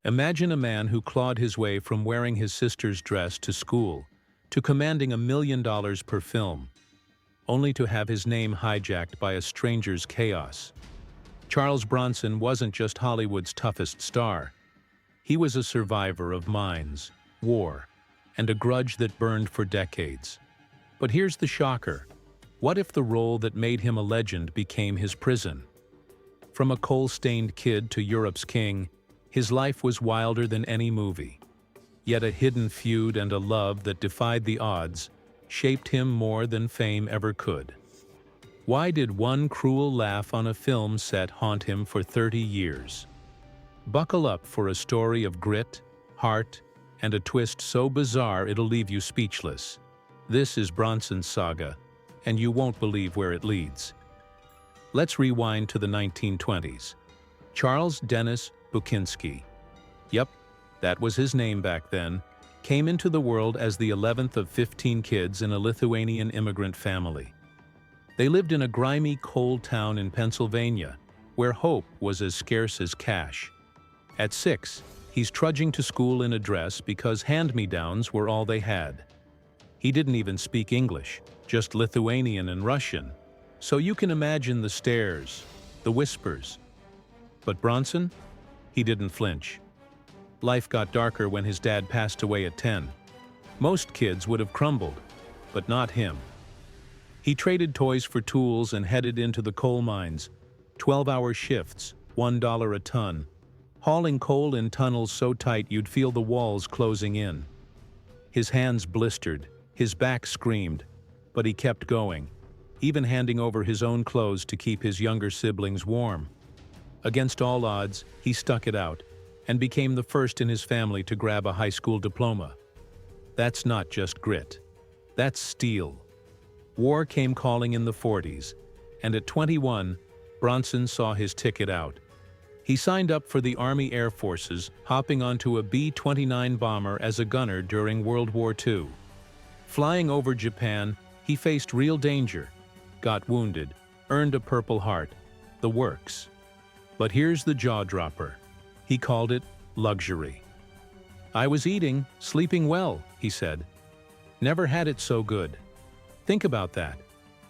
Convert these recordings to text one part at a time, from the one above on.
Imagine a man who clawed his way from wearing his sister's dress to school, to commanding $1 million per film, only to have his name hijacked by a stranger's chaos. Charles Bronson wasn't just Hollywood's toughest star. He was a survivor of mines, war, and a grudge that burned for decades. But here's the shocker. What if the role that made him a legend became his prison? From a coal-stained kid to Europe's king, his life was wilder than any movie. Yet a hidden feud and a love that defied the odds shaped him more than fame ever could. Why did one cruel laugh on a film set haunt him for 30 years? Buckle up for a story of grit, heart, and a twist so bizarre it'll leave you speechless. This is Bronson's saga, and you won't believe where it leads. Let's rewind to the 1920s. Charles Dennis Bukinski, yep, that was his name back then, came into the world as the 11th of 15 kids in a Lithuanian immigrant family. They lived in a grimy, cold town in Pennsylvania, where hope was as scarce as cash. At 6, he's trudging to school in a dress because hand-me-downs were all they had. He didn't even speak English, just Lithuanian and Russian, so you can imagine the stares, the whispers. But Bronson? He didn't flinch. Life got darker when his dad passed away at 10. Most kids would have crumbled, but not him. He traded toys for tools and headed into the coal mines, 12-hour shifts, $1 a ton, hauling coal in tunnels so tight you'd feel the walls closing in. His hands blistered, his back screamed, but he kept going, even handing over his own clothes to keep his younger siblings warm. Against all odds, he stuck it out and became the first in his family to grab a high school diploma. That's not just grit. That's steel. War came calling in the 40s, and at 21, Bronson saw his ticket out. He signed up for the Army Air Forces, hopping onto a B-29 bomber as a gunner during World War II. Flying over Japan, he faced real danger, got wounded, earned a Purple Heart, the works. But here's the jaw-dropper. He called it luxury. "I was eating, sleeping well," he said. "Never had it so good." Think about that.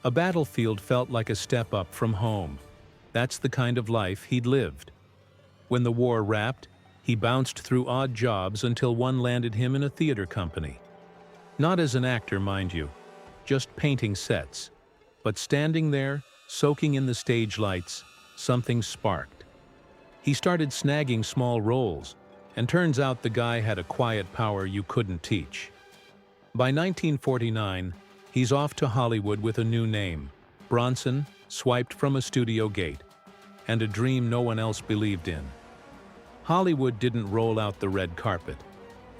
A battlefield felt like a step up from home. That's the kind of life he'd lived. When the war wrapped, he bounced through odd jobs until one landed him in a theater company. Not as an actor, mind you, just painting sets. But standing there, soaking in the stage lights, something sparked. He started snagging small roles, and turns out the guy had a quiet power you couldn't teach. By 1949, he's off to Hollywood with a new name, Bronson, swiped from a studio gate, and a dream no one else believed in. Hollywood didn't roll out the red carpet.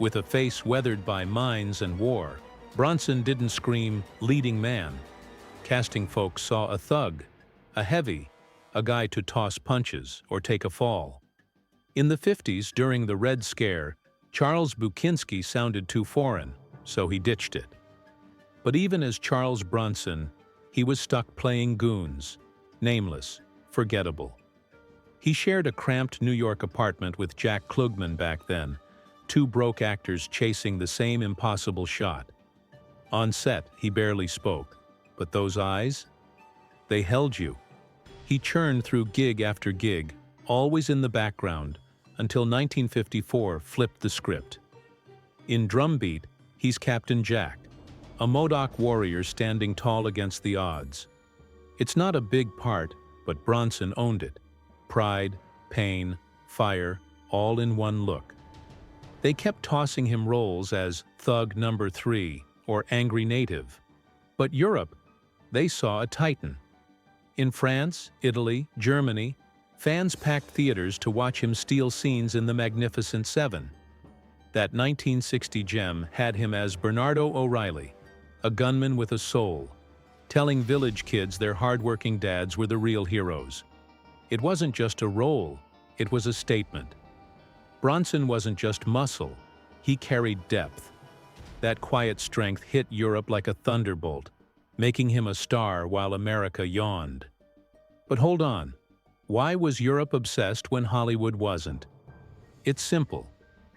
With a face weathered by mines and war, Bronson didn't scream, "leading man." Casting folks saw a thug, a heavy, a guy to toss punches or take a fall. In the 50s, during the Red Scare, Charles Bukinski sounded too foreign, so he ditched it. But even as Charles Bronson, he was stuck playing goons, nameless, forgettable. He shared a cramped New York apartment with Jack Klugman back then, two broke actors chasing the same impossible shot. On set, he barely spoke, but those eyes? They held you. He churned through gig after gig, always in the background, until 1954 flipped the script. In Drumbeat, he's Captain Jack, a Modoc warrior standing tall against the odds. It's not a big part, but Bronson owned it. Pride, pain, fire, all in one look. They kept tossing him roles as Thug Number 3 or Angry Native. But Europe, they saw a titan. In France, Italy, Germany, fans packed theaters to watch him steal scenes in The Magnificent Seven. That 1960 gem had him as Bernardo O'Reilly, a gunman with a soul, telling village kids their hardworking dads were the real heroes. It wasn't just a role, it was a statement. Bronson wasn't just muscle, he carried depth. That quiet strength hit Europe like a thunderbolt, making him a star while America yawned. But hold on, why was Europe obsessed when Hollywood wasn't? It's simple.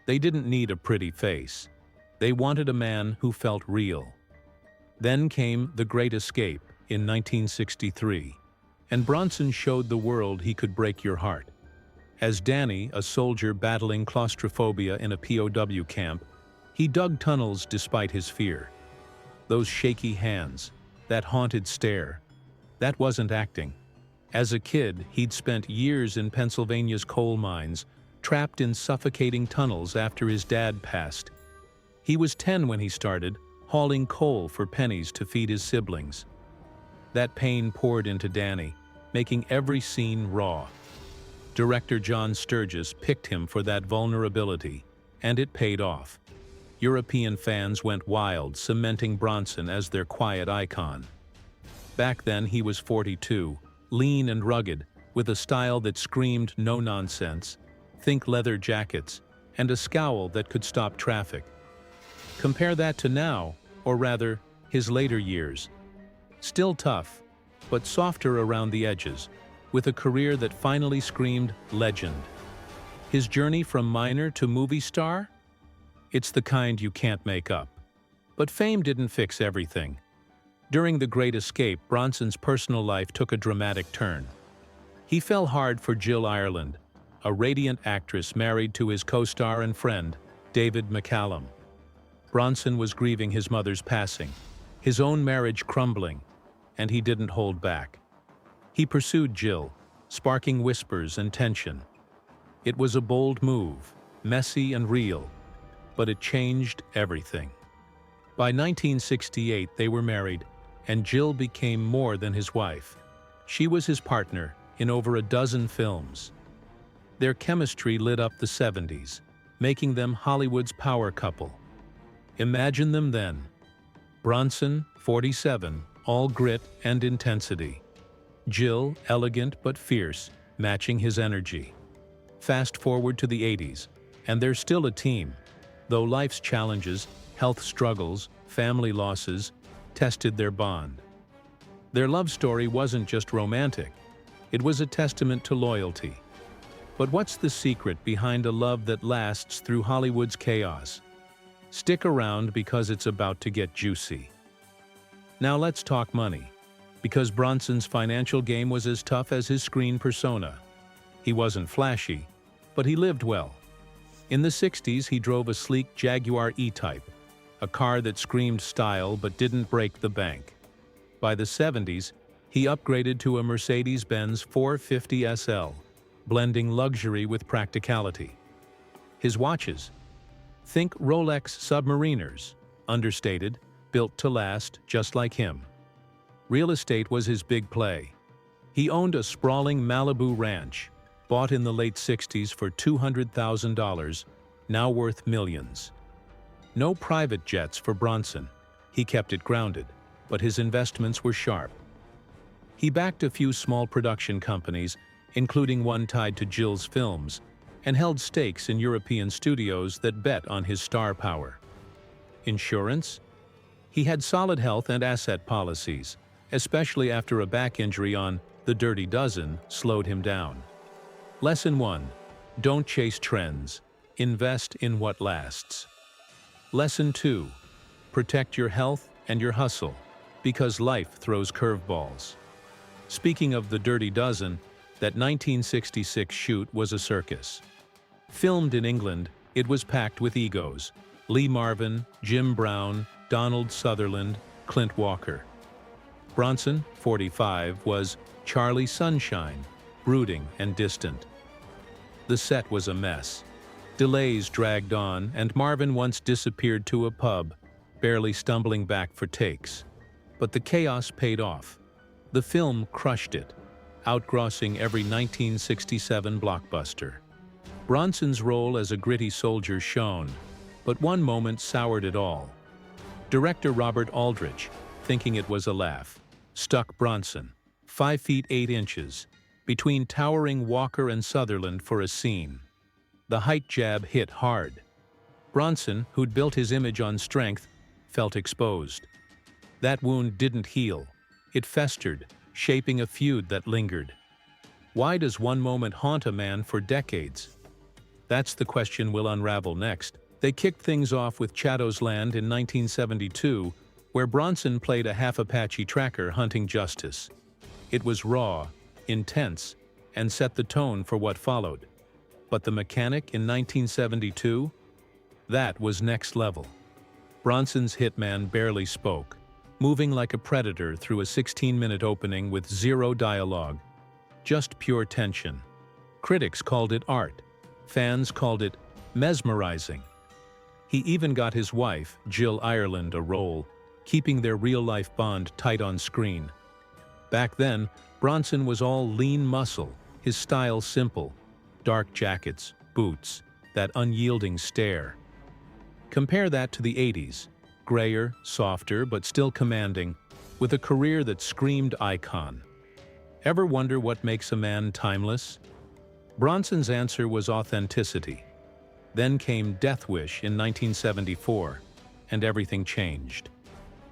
They didn't need a pretty face. They wanted a man who felt real. Then came The Great Escape in 1963, and Bronson showed the world he could break your heart. As Danny, a soldier battling claustrophobia in a POW camp, he dug tunnels despite his fear. Those shaky hands, that haunted stare, that wasn't acting. As a kid, he'd spent years in Pennsylvania's coal mines, trapped in suffocating tunnels after his dad passed. He was 10 when he started, hauling coal for pennies to feed his siblings. That pain poured into Danny, making every scene raw. Director John Sturges picked him for that vulnerability, and it paid off. European fans went wild, cementing Bronson as their quiet icon. Back then he was 42, lean and rugged, with a style that screamed no nonsense, think leather jackets, and a scowl that could stop traffic. Compare that to now, or rather, his later years. Still tough, but softer around the edges, with a career that finally screamed legend. His journey from minor to movie star? It's the kind you can't make up. But fame didn't fix everything. During The Great Escape, Bronson's personal life took a dramatic turn. He fell hard for Jill Ireland, a radiant actress married to his co-star and friend, David McCallum. Bronson was grieving his mother's passing, his own marriage crumbling, and he didn't hold back. He pursued Jill, sparking whispers and tension. It was a bold move, messy and real, but it changed everything. By 1968, they were married, and Jill became more than his wife. She was his partner in over a dozen films. Their chemistry lit up the 70s, making them Hollywood's power couple. Imagine them then. Bronson, 47, all grit and intensity. Jill, elegant but fierce, matching his energy. Fast forward to the 80s, and they're still a team, though life's challenges, health struggles, family losses, tested their bond. Their love story wasn't just romantic, it was a testament to loyalty. But what's the secret behind a love that lasts through Hollywood's chaos? Stick around because it's about to get juicy. Now let's talk money, because Bronson's financial game was as tough as his screen persona. He wasn't flashy, but he lived well. In the 60s, he drove a sleek Jaguar E-Type, a car that screamed style but didn't break the bank. By the 70s, he upgraded to a Mercedes-Benz 450 SL, blending luxury with practicality. His watches. Think Rolex Submariners, understated, built to last, just like him. Real estate was his big play. He owned a sprawling Malibu ranch, bought in the late 60s for $200,000, now worth millions. No private jets for Bronson. He kept it grounded, but his investments were sharp. He backed a few small production companies, including one tied to Jill's films, and held stakes in European studios that bet on his star power. Insurance? He had solid health and asset policies, especially after a back injury on The Dirty Dozen slowed him down. Lesson 1. Don't chase trends. Invest in what lasts. Lesson 2. Protect your health and your hustle, because life throws curveballs. Speaking of The Dirty Dozen, that 1966 shoot was a circus. Filmed in England, it was packed with egos: Lee Marvin, Jim Brown, Donald Sutherland, Clint Walker. Bronson, 45, was Charlie Sunshine, brooding and distant. The set was a mess. Delays dragged on, and Marvin once disappeared to a pub, barely stumbling back for takes. But the chaos paid off. The film crushed it, outgrossing every 1967 blockbuster. Bronson's role as a gritty soldier shone, but one moment soured it all. Director Robert Aldrich, thinking it was a laugh, stuck Bronson, 5 feet 8 inches, between towering Walker and Sutherland for a scene. The height jab hit hard. Bronson, who'd built his image on strength, felt exposed. That wound didn't heal. It festered, shaping a feud that lingered. Why does one moment haunt a man for decades? That's the question we'll unravel next. They kicked things off with Chatto's Land in 1972, where Bronson played a half-Apache tracker hunting justice. It was raw, intense, and set the tone for what followed. But The Mechanic in 1972? That was next level. Bronson's hitman barely spoke, moving like a predator through a 16-minute opening with zero dialogue, just pure tension. Critics called it art. Fans called it mesmerizing. He even got his wife, Jill Ireland, a role, keeping their real-life bond tight on screen. Back then, Bronson was all lean muscle, his style simple. Dark jackets, boots, that unyielding stare. Compare that to the 80s, grayer, softer, but still commanding, with a career that screamed icon. Ever wonder what makes a man timeless? Bronson's answer was authenticity. Then came Death Wish in 1974, and everything changed.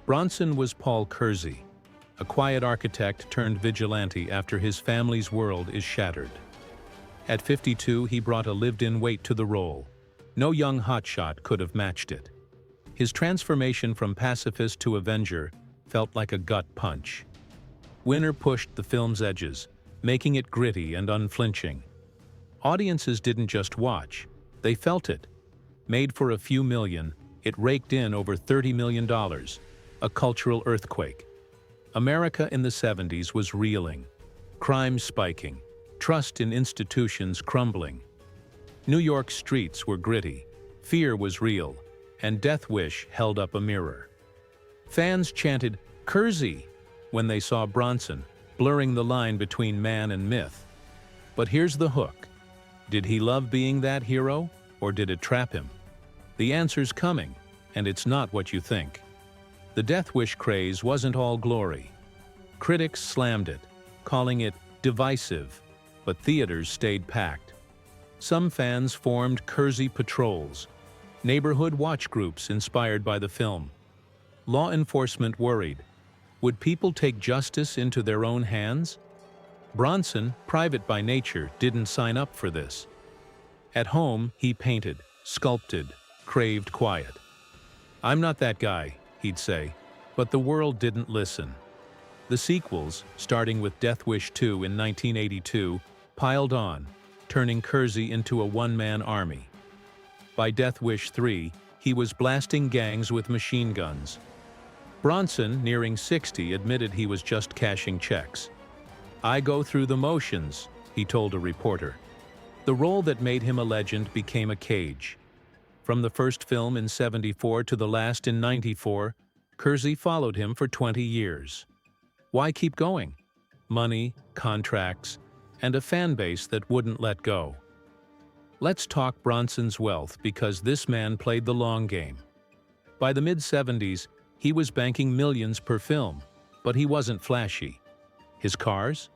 Bronson was Paul Kersey, a quiet architect turned vigilante after his family's world is shattered. At 52, he brought a lived-in weight to the role. No young hotshot could have matched it. His transformation from pacifist to avenger felt like a gut punch. Winner pushed the film's edges, making it gritty and unflinching. Audiences didn't just watch, they felt it. Made for a few million, it raked in over $30 million, a cultural earthquake. America in the 70s was reeling, crime spiking, trust in institutions crumbling. New York streets were gritty, fear was real, and Death Wish held up a mirror. Fans chanted, "Kersey!" when they saw Bronson, blurring the line between man and myth. But here's the hook. Did he love being that hero, or did it trap him? The answer's coming, and it's not what you think. The Death Wish craze wasn't all glory. Critics slammed it, calling it divisive, but theaters stayed packed. Some fans formed Kersey patrols, neighborhood watch groups inspired by the film. Law enforcement worried. Would people take justice into their own hands? Bronson, private by nature, didn't sign up for this. At home, he painted, sculpted, craved quiet. "I'm not that guy," he'd say, but the world didn't listen. The sequels, starting with Death Wish 2 in 1982, piled on, turning Kersey into a one-man army. By Death Wish 3, he was blasting gangs with machine guns. Bronson, nearing 60, admitted he was just cashing checks. "I go through the motions," he told a reporter. The role that made him a legend became a cage. From the first film in 74 to the last in 94, Kersey followed him for 20 years. Why keep going? Money, contracts, and a fan base that wouldn't let go. Let's talk Bronson's wealth, because this man played the long game. By the mid-70s, he was banking millions per film, but he wasn't flashy. His cars?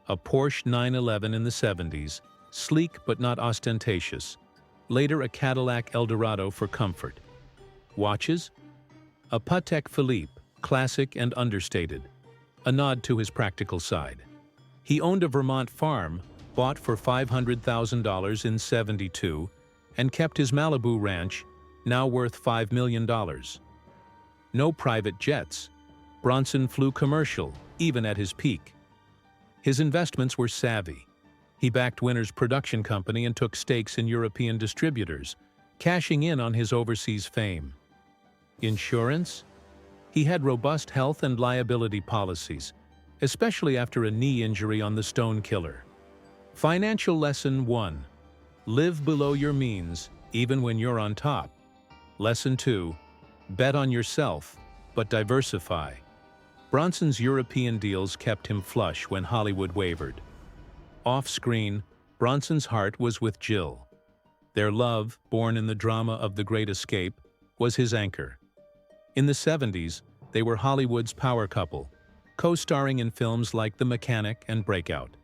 A Porsche 911 in the 70s, sleek but not ostentatious. Later a Cadillac Eldorado for comfort. Watches? A Patek Philippe, classic and understated. A nod to his practical side. He owned a Vermont farm, bought for $500,000 in 72, and kept his Malibu ranch, now worth $5 million. No private jets. Bronson flew commercial, even at his peak. His investments were savvy. He backed Winner's production company and took stakes in European distributors, cashing in on his overseas fame. Insurance? He had robust health and liability policies, especially after a knee injury on the Stone Killer. Financial lesson 1. Live below your means, even when you're on top. Lesson 2. Bet on yourself, but diversify. Bronson's European deals kept him flush when Hollywood wavered. Off-screen, Bronson's heart was with Jill. Their love, born in the drama of The Great Escape, was his anchor. In the 70s, they were Hollywood's power couple, co-starring in films like The Mechanic and Breakout.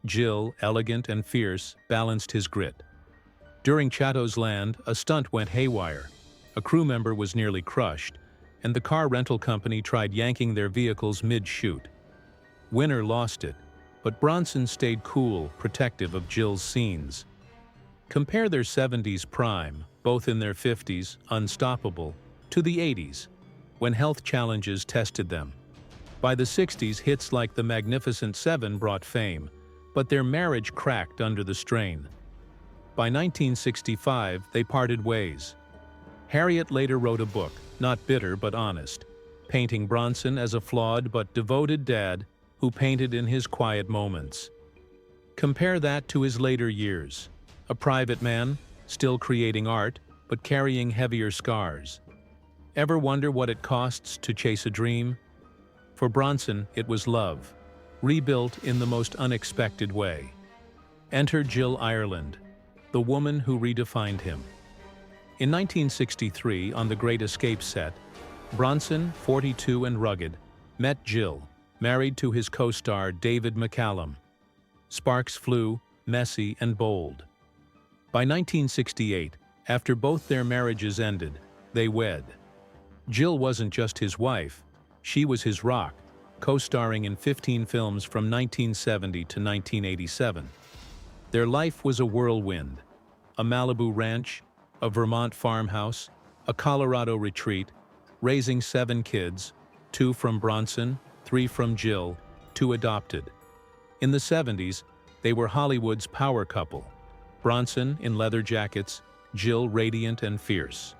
Jill, elegant and fierce, balanced his grit. During Chatto's Land, a stunt went haywire. A crew member was nearly crushed, and the car rental company tried yanking their vehicles mid-shoot. Winner lost it, but Bronson stayed cool, protective of Jill's scenes. Compare their 70s prime, both in their 50s, unstoppable, to the 80s, when health challenges tested them. By the 60s, hits like The Magnificent Seven brought fame, but their marriage cracked under the strain. By 1965, they parted ways. Harriet later wrote a book, not bitter but honest, painting Bronson as a flawed but devoted dad who painted in his quiet moments. Compare that to his later years. A private man, still creating art, but carrying heavier scars. Ever wonder what it costs to chase a dream? For Bronson, it was love, rebuilt in the most unexpected way. Enter Jill Ireland, the woman who redefined him. In 1963, on The Great Escape set, Bronson, 42 and rugged, met Jill, married to his co-star David McCallum. Sparks flew, messy and bold. By 1968, after both their marriages ended, they wed. Jill wasn't just his wife, she was his rock, co-starring in 15 films from 1970 to 1987. Their life was a whirlwind. A Malibu ranch, a Vermont farmhouse, a Colorado retreat, raising 7 kids, 2 from Bronson, 3 from Jill, 2 adopted. In the 70s, they were Hollywood's power couple. Bronson in leather jackets, Jill radiant and fierce.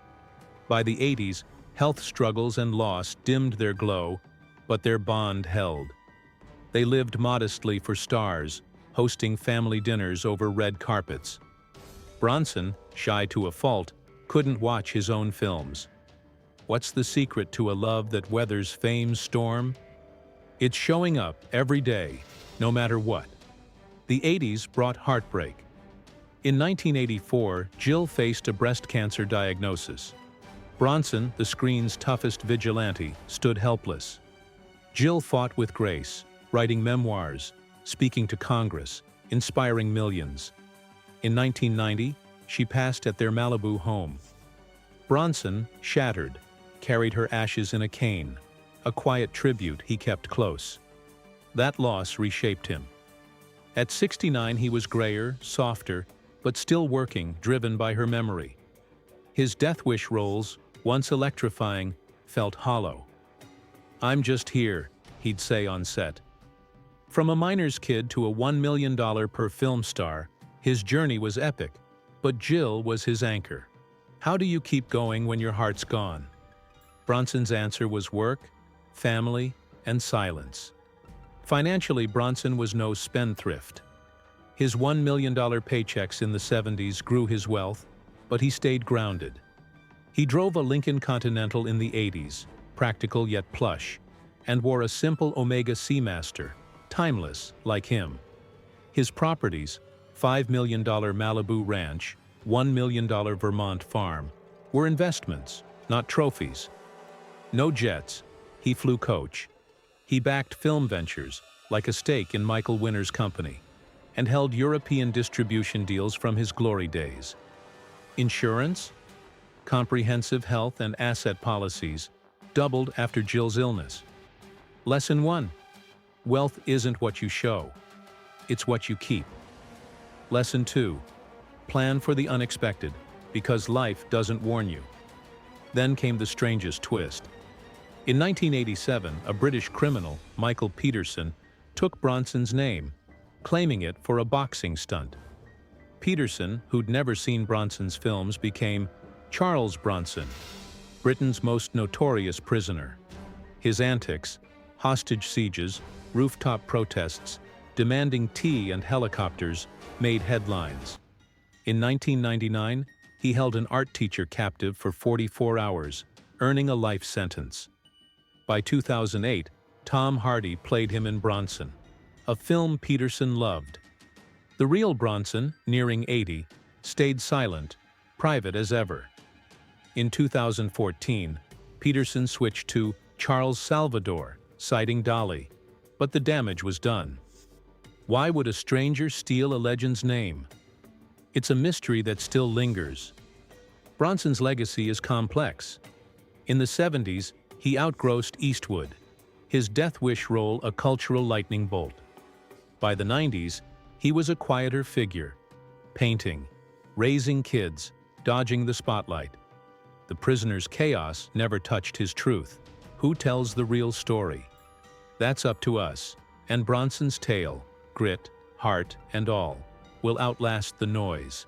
By the 80s, health struggles and loss dimmed their glow, but their bond held. They lived modestly for stars, hosting family dinners over red carpets. Bronson, shy to a fault, couldn't watch his own films. What's the secret to a love that weathers fame's storm? It's showing up every day, no matter what. The 80s brought heartbreak. In 1984, Jill faced a breast cancer diagnosis. Bronson, the screen's toughest vigilante, stood helpless. Jill fought with grace, writing memoirs, speaking to Congress, inspiring millions. In 1990, she passed at their Malibu home. Bronson, shattered, carried her ashes in a cane, a quiet tribute he kept close. That loss reshaped him. At 69, he was grayer, softer, but still working, driven by her memory. His death wish roles, once electrifying, felt hollow. "I'm just here," he'd say on set. From a miner's kid to a $1 million per film star, his journey was epic, but Jill was his anchor. How do you keep going when your heart's gone? Bronson's answer was work, family, and silence. Financially, Bronson was no spendthrift. His $1 million paychecks in the 70s grew his wealth, but he stayed grounded. He drove a Lincoln Continental in the 80s, practical yet plush, and wore a simple Omega Seamaster, timeless like him. His properties, $5 million Malibu ranch, $1 million Vermont farm, were investments, not trophies. No jets, he flew coach. He backed film ventures, like a stake in Michael Winner's company, and held European distribution deals from his glory days. Insurance? Comprehensive health and asset policies doubled after Jill's illness. Lesson 1. Wealth isn't what you show. It's what you keep. Lesson 2. Plan for the unexpected, because life doesn't warn you. Then came the strangest twist. In 1987, a British criminal, Michael Peterson, took Bronson's name, claiming it for a boxing stunt. Peterson, who'd never seen Bronson's films, became Charles Bronson, Britain's most notorious prisoner. His antics, hostage sieges, rooftop protests, demanding tea and helicopters, made headlines. In 1999, he held an art teacher captive for 44 hours, earning a life sentence. By 2008, Tom Hardy played him in Bronson, a film Peterson loved. The real Bronson, nearing 80, stayed silent, private as ever. In 2014, Peterson switched to Charles Salvador, citing Dolly, but the damage was done. Why would a stranger steal a legend's name? It's a mystery that still lingers. Bronson's legacy is complex. In the 70s, he outgrossed Eastwood, his death wish role a cultural lightning bolt. By the 90s, he was a quieter figure, painting, Raising kids, dodging the spotlight. The prisoner's chaos never touched his truth. Who tells the real story? That's up to us. And Bronson's tale, grit, heart, and all, will outlast the noise.